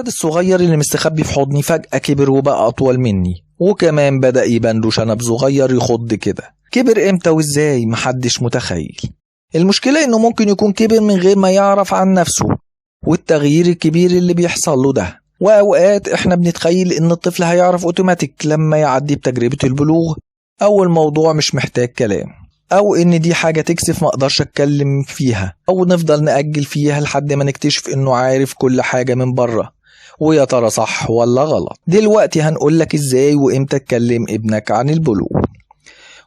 الولد الصغير اللي مستخبي في حضني فجأة كبر وبقى أطول مني، وكمان بدأ يبان له شنب صغير يخض كده. كبر امتى وازاي؟ محدش متخيل. المشكلة انه ممكن يكون كبر من غير ما يعرف عن نفسه والتغيير الكبير اللي بيحصل له ده. وأوقات احنا بنتخيل ان الطفل هيعرف اوتوماتيك لما يعدي بتجربة البلوغ، او الموضوع مش محتاج كلام، او ان دي حاجة تكسف ما اقدرش اتكلم فيها، او نفضل نأجل فيها لحد ما نكتشف انه عارف كل حاجة من بره. ويا ترى صح ولا غلط؟ دلوقتي هنقولك ازاي وامتى تكلم ابنك عن البلوغ.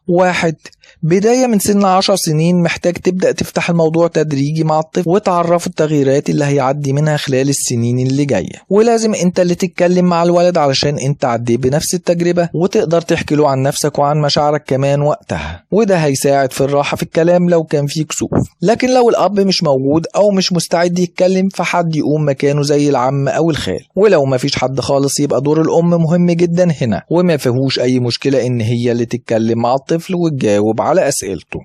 1. بداية من سن 10 سنين محتاج تبدأ تفتح الموضوع تدريجي مع الطفل وتعرفه التغييرات اللي هيعدي منها خلال السنين اللي جاية، ولازم انت اللي تتكلم مع الولد علشان انت عديت بنفس التجربة وتقدر تحكي له عن نفسك وعن مشاعرك كمان وقتها، وده هيساعد في الراحة في الكلام لو كان فيه كسوف. لكن لو الأب مش موجود أو مش مستعد يتكلم فحد يقوم مكانه زي العم أو الخال، ولو مفيش حد خالص يبقى دور الأم مهم جدا هنا، وما فيهوش أي مشكلة إن هي اللي تتكلم مع الطفل وتجاوب على أسئلته.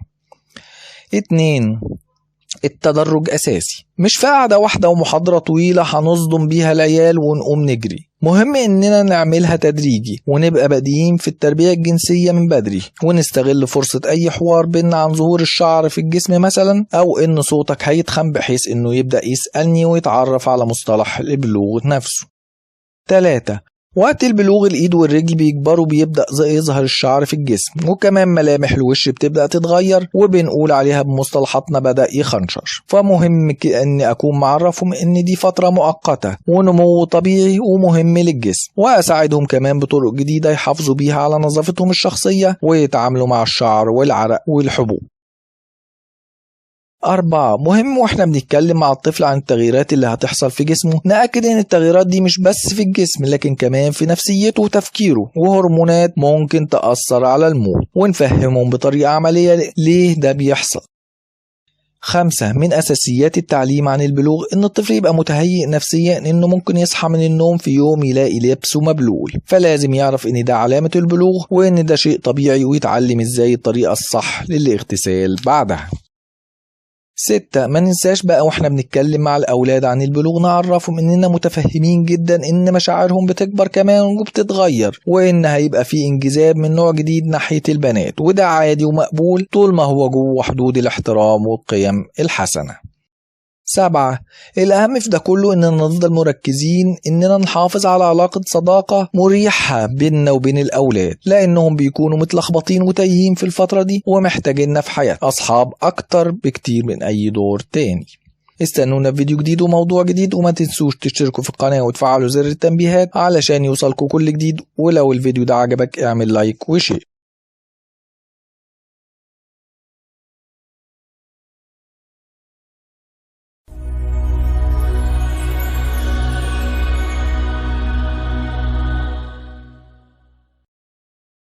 2. التدرج أساسي، مش في قعدة واحدة ومحاضرة طويلة هنصدم بيها العيال ونقوم نجري. مهم إننا نعملها تدريجي ونبقى بادئين في التربية الجنسية من بدري، ونستغل فرصة أي حوار بينا عن ظهور الشعر في الجسم مثلا، أو إن صوتك هيتخن بحيث إنه يبدأ يسألني ويتعرف على مصطلح البلوغ نفسه. 3. وقت البلوغ الإيد والرجل بيكبروا بيبدأ يظهر الشعر في الجسم، وكمان ملامح الوش بتبدأ تتغير وبنقول عليها بمصطلحاتنا بدأ يخنشر. فمهم أني أكون معرفهم أن دي فترة مؤقتة ونمو طبيعي ومهم للجسم، وأساعدهم كمان بطرق جديدة يحافظوا بيها على نظافتهم الشخصية ويتعاملوا مع الشعر والعرق والحبوب. 4. مهم واحنا بنتكلم مع الطفل عن التغييرات اللي هتحصل في جسمه نأكد ان التغييرات دي مش بس في الجسم لكن كمان في نفسيته وتفكيره، وهرمونات ممكن تأثر على المود، ونفهمهم بطريقة عملية ليه ده بيحصل. 5. من أساسيات التعليم عن البلوغ إن الطفل يبقى متهيئ نفسيا إنه ممكن يصحى من النوم في يوم يلاقي لبسه مبلول، فلازم يعرف إن ده علامة البلوغ وإن ده شيء طبيعي، ويتعلم إزاي الطريقة الصح للاغتسال بعدها. 6. ما ننساش بقى واحنا بنتكلم مع الأولاد عن البلوغ نعرفهم إننا متفهمين جدا إن مشاعرهم بتكبر كمان وبتتغير، وإن هيبقى في انجذاب من نوع جديد ناحية البنات، وده عادي ومقبول طول ما هو جوه حدود الاحترام والقيم الحسنة. 7. الأهم في ده كله إننا نفضل مركزين إننا نحافظ على علاقة صداقة مريحة بيننا وبين الأولاد، لأنهم بيكونوا متلخبطين وتايهين في الفترة دي ومحتاجيننا في حياة أصحاب أكتر بكتير من أي دور تاني. استنونا في فيديو جديد وموضوع جديد، وما تنسوش تشتركوا في القناة وتفعلوا زر التنبيهات علشان يوصلكوا كل جديد، ولو الفيديو ده عجبك اعمل لايك وشير.